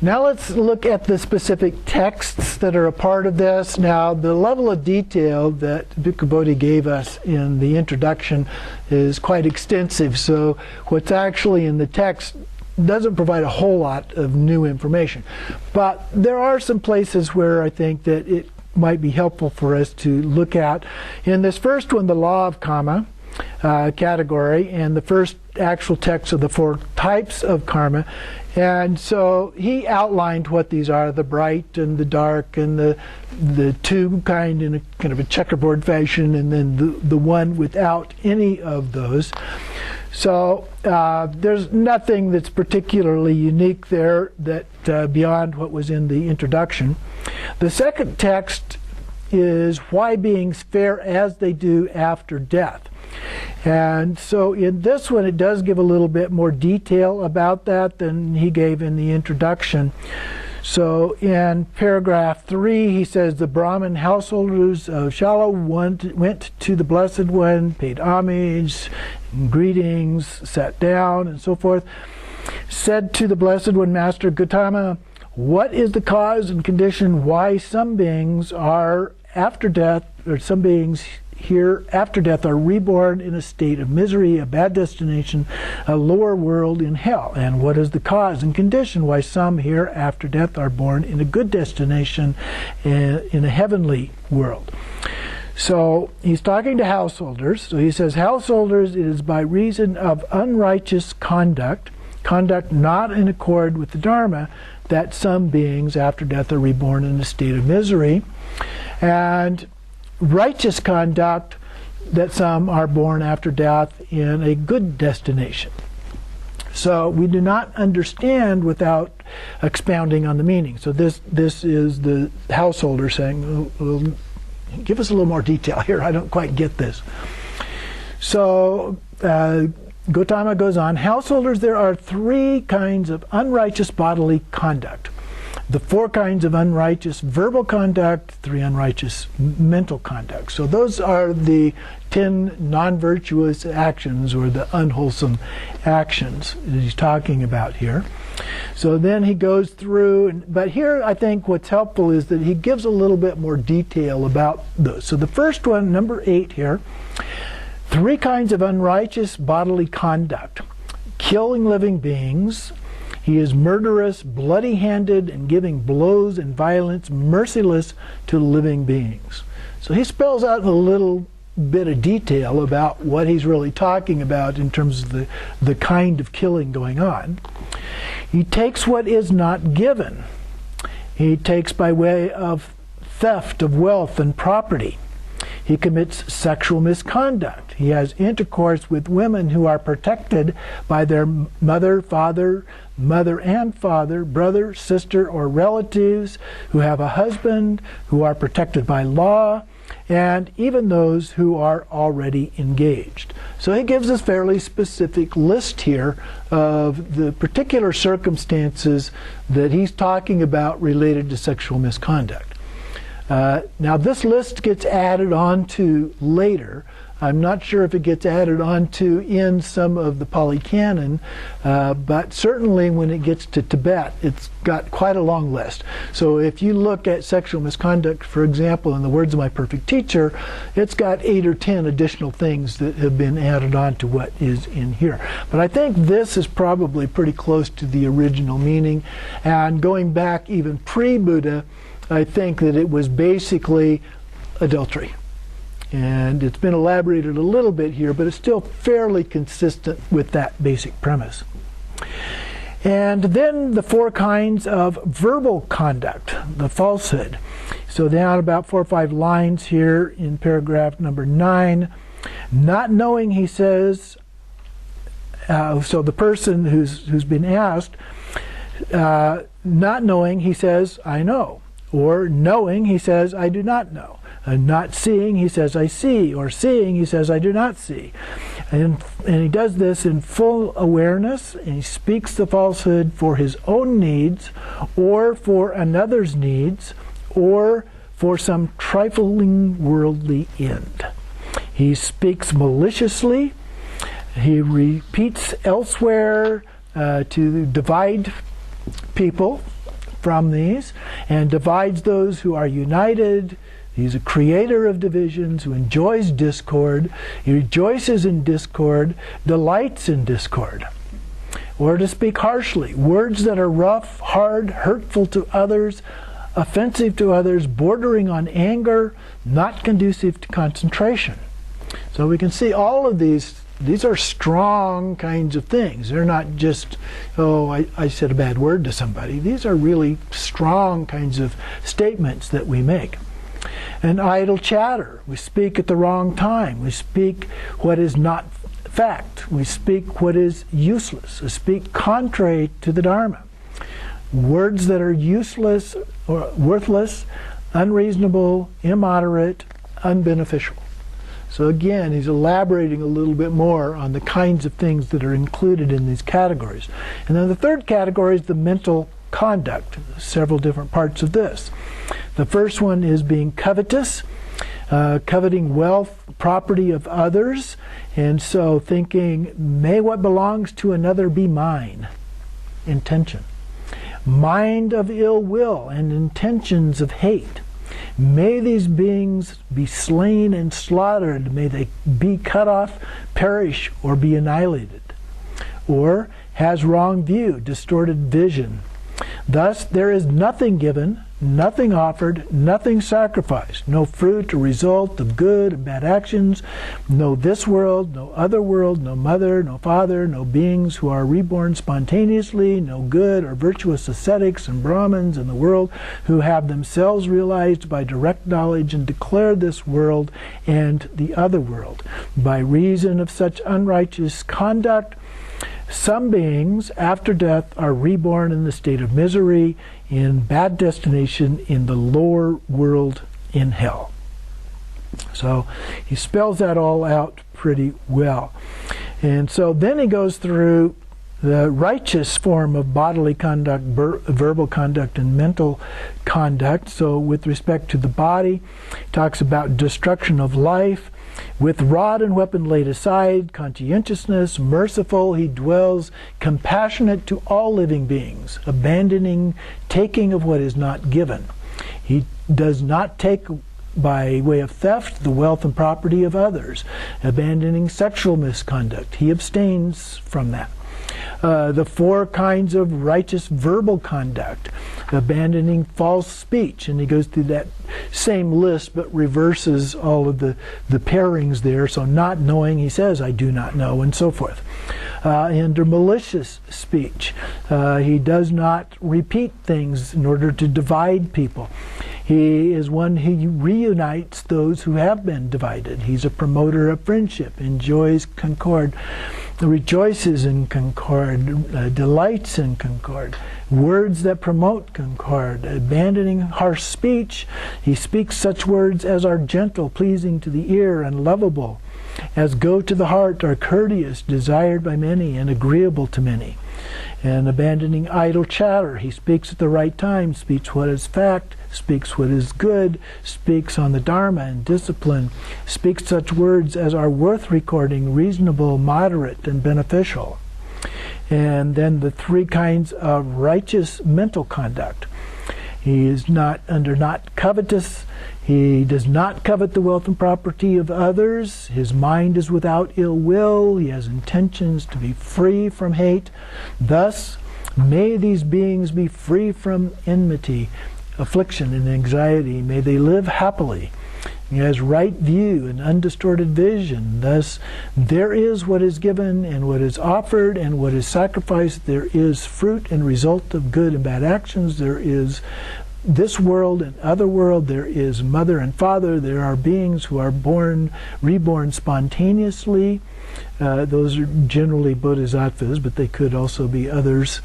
Now let's look at the specific texts that are a part of this. Now, the level of detail that Bhikkhu Bodhi gave us in the introduction is quite extensive, so what's actually in the text doesn't provide a whole lot of new information. But there are some places where I think that it might be helpful for us to look at. In this first one, the law of karma category, and the first actual text of the 4 types of karma. And so he outlined what these are, the bright and the dark, and the two kind in a kind of a checkerboard fashion, and then the one without any of those. So there's nothing that's particularly unique there that beyond what was in the introduction. The second text is why beings fare as they do after death. And so in this one, it does give a little bit more detail about that than he gave in the introduction. So in paragraph 3, he says, the Brahmin householders of Shala went to the Blessed One, paid homage, greetings, sat down, and so forth, said to the Blessed One, Master Gautama, what is the cause and condition why some beings are after death, or some beings here after death are reborn in a state of misery, a bad destination, a lower world in hell? And what is the cause and condition why some here after death are born in a good destination in a heavenly world? So he's talking to householders. So he says, householders, it is by reason of unrighteous conduct not in accord with the Dharma, that some beings after death are reborn in a state of misery, and righteous conduct that some are born after death in a good destination. So we do not understand without expounding on the meaning. So this is the householder saying, well, give us a little more detail here. I don't quite get this. So Gautama goes on, householders, there are 3 kinds of unrighteous bodily conduct. The 4 kinds of unrighteous verbal conduct, 3 unrighteous mental conduct. So those are the 10 non-virtuous actions, or the unwholesome actions that he's talking about here. So then he goes through, but here I think what's helpful is that he gives a little bit more detail about those. So the first one, number 8 here, 3 kinds of unrighteous bodily conduct. Killing living beings. He is murderous, bloody-handed, and giving blows and violence merciless to living beings. So he spells out a little bit of detail about what he's really talking about in terms of the kind of killing going on. He takes what is not given. He takes by way of theft of wealth and property. He commits sexual misconduct. He has intercourse with women who are protected by their mother and father, brother, sister, or relatives, who have a husband, who are protected by law, and even those who are already engaged. So he gives us a fairly specific list here of the particular circumstances that he's talking about related to sexual misconduct. Now this list gets added on to later. I'm not sure if it gets added on to in some of the Pali Canon, but certainly when it gets to Tibet, it's got quite a long list. So if you look at sexual misconduct, for example, in the words of my perfect teacher, it's got 8 or 10 additional things that have been added on to what is in here. But I think this is probably pretty close to the original meaning, and going back even pre-Buddha, I think that it was basically adultery. And it's been elaborated a little bit here, but it's still fairly consistent with that basic premise. And then the 4 kinds of verbal conduct, the falsehood. So down about 4 or 5 lines here in paragraph number 9, not knowing, he says, so the person who's been asked, not knowing, he says, I know. Or knowing, he says, I do not know. Not seeing, he says, I see. Or seeing, he says, I do not see. And he does this in full awareness, and he speaks the falsehood for his own needs, or for another's needs, or for some trifling worldly end. He speaks maliciously. He repeats elsewhere to divide people, from these and divides those who are united. He's a creator of divisions who enjoys discord. He rejoices in discord, delights in discord. Or to speak harshly, words that are rough, hard, hurtful to others, offensive to others, bordering on anger, not conducive to concentration. So we can see all of these are strong kinds of things. They're not just, I said a bad word to somebody. These are really strong kinds of statements that we make. And idle chatter. We speak at the wrong time. We speak what is not fact. We speak what is useless. We speak contrary to the Dharma. Words that are useless or worthless, unreasonable, immoderate, unbeneficial. So again, he's elaborating a little bit more on the kinds of things that are included in these categories. And then the third category is the mental conduct. Several different parts of this. The first one is being covetous, coveting wealth, property of others, and so thinking, may what belongs to another be mine. Intention. Mind of ill will and intentions of hate. May these beings be slain and slaughtered. May they be cut off, perish, or be annihilated. Or has wrong view, distorted vision. Thus there is nothing given, nothing offered, nothing sacrificed, no fruit or result of good and bad actions, no this world, no other world, no mother, no father, no beings who are reborn spontaneously, no good or virtuous ascetics and Brahmins in the world who have themselves realized by direct knowledge and declare this world and the other world. By reason of such unrighteous conduct, some beings after death are reborn in the state of misery, in bad destination, in the lower world, in hell. So he spells that all out pretty well. And so then he goes through the righteous form of bodily conduct, verbal conduct, and mental conduct. So with respect to the body, he talks about destruction of life. With rod and weapon laid aside, conscientiousness, merciful, he dwells, compassionate to all living beings, abandoning taking of what is not given. He does not take by way of theft the wealth and property of others, abandoning sexual misconduct. He abstains from that. The four kinds of righteous verbal conduct, abandoning false speech, and he goes through that same list but reverses all of the pairings there. So not knowing, he says, I do not know, and so forth. Under malicious speech, he does not repeat things in order to divide people. He is one who reunites those who have been divided. He's a promoter of friendship, enjoys concord, rejoices in concord, delights in concord, words that promote concord, abandoning harsh speech. He speaks such words as are gentle, pleasing to the ear, and lovable, as go to the heart, are courteous, desired by many, and agreeable to many. And abandoning idle chatter, he speaks at the right time, speaks what is fact, speaks what is good, speaks on the Dharma and discipline, speaks such words as are worth recording, reasonable, moderate, and beneficial. And then the three kinds of righteous mental conduct. He is not covetous. He does not covet the wealth and property of others. His mind is without ill will. He has intentions to be free from hate. Thus, may these beings be free from enmity, affliction, and anxiety. May they live happily. He has right view and undistorted vision. Thus, there is what is given and what is offered and what is sacrificed. There is fruit and result of good and bad actions. There is this world and other world. There is mother and father. There are beings who are reborn spontaneously. Those are generally bodhisattvas, but they could also be others.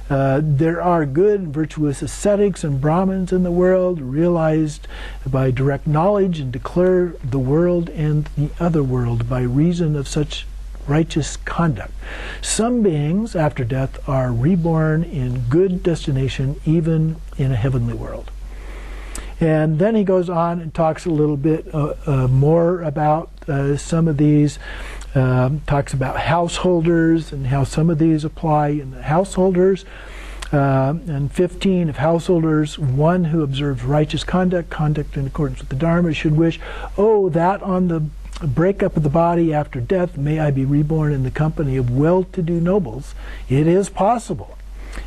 There are good, virtuous ascetics and Brahmins in the world, realized by direct knowledge, and declare the world and the other world by reason of such righteous conduct. Some beings after death are reborn in good destination, even in a heavenly world. And then he goes on and talks a little bit more about some of these. Talks about householders and how some of these apply in the householders. And 15, if householders, one who observes righteous conduct in accordance with the Dharma, should wish, oh, that on the breakup of the body after death, may I be reborn in the company of well-to-do nobles. It is possible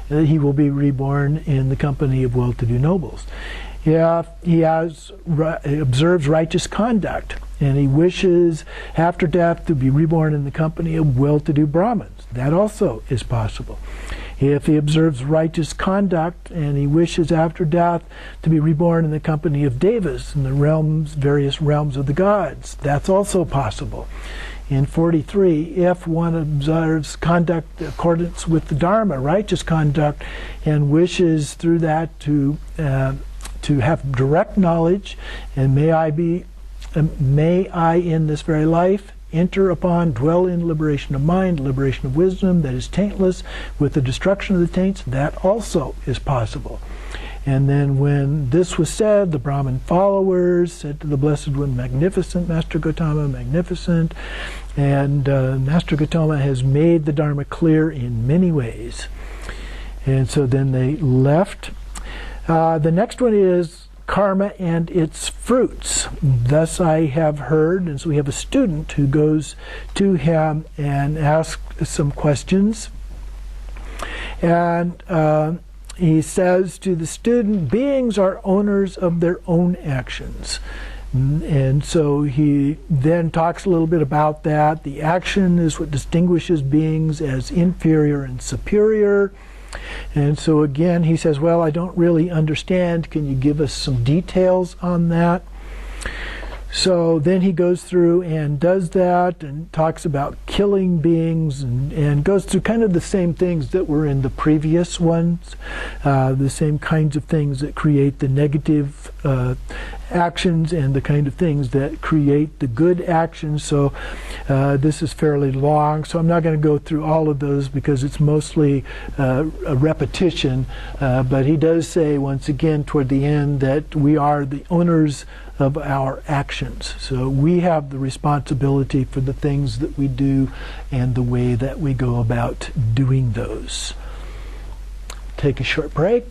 that he will be reborn in the company of well-to-do nobles. If he observes righteous conduct and he wishes after death to be reborn in the company of well-to-do Brahmins, that also is possible. If he observes righteous conduct and he wishes after death to be reborn in the company of devas in the various realms of the gods, that's also possible. In 43, if one observes conduct in accordance with the Dharma, righteous conduct, and wishes through that to have direct knowledge, and may I in this very life enter upon, dwell in liberation of mind, liberation of wisdom that is taintless, with the destruction of the taints, that also is possible. And then when this was said, the Brahmin followers said to the Blessed One, magnificent, Master Gautama, magnificent. And Master Gautama has made the Dharma clear in many ways. And so then they left. The next one is karma and its fruits. Thus I have heard, and so we have a student who goes to him and asks some questions. And he says to the student, beings are owners of their own actions. And so he then talks a little bit about that. The action is what distinguishes beings as inferior and superior. And so again, he says, well, I don't really understand. Can you give us some details on that? So then he goes through and does that and talks about killing beings and goes through kind of the same things that were in the previous ones, the same kinds of things that create the negative actions and the kind of things that create the good actions. So this is fairly long, so I'm not going to go through all of those because it's mostly a repetition. But he does say once again toward the end that we are the owners of our actions. So we have the responsibility for the things that we do and the way that we go about doing those. Take a short break.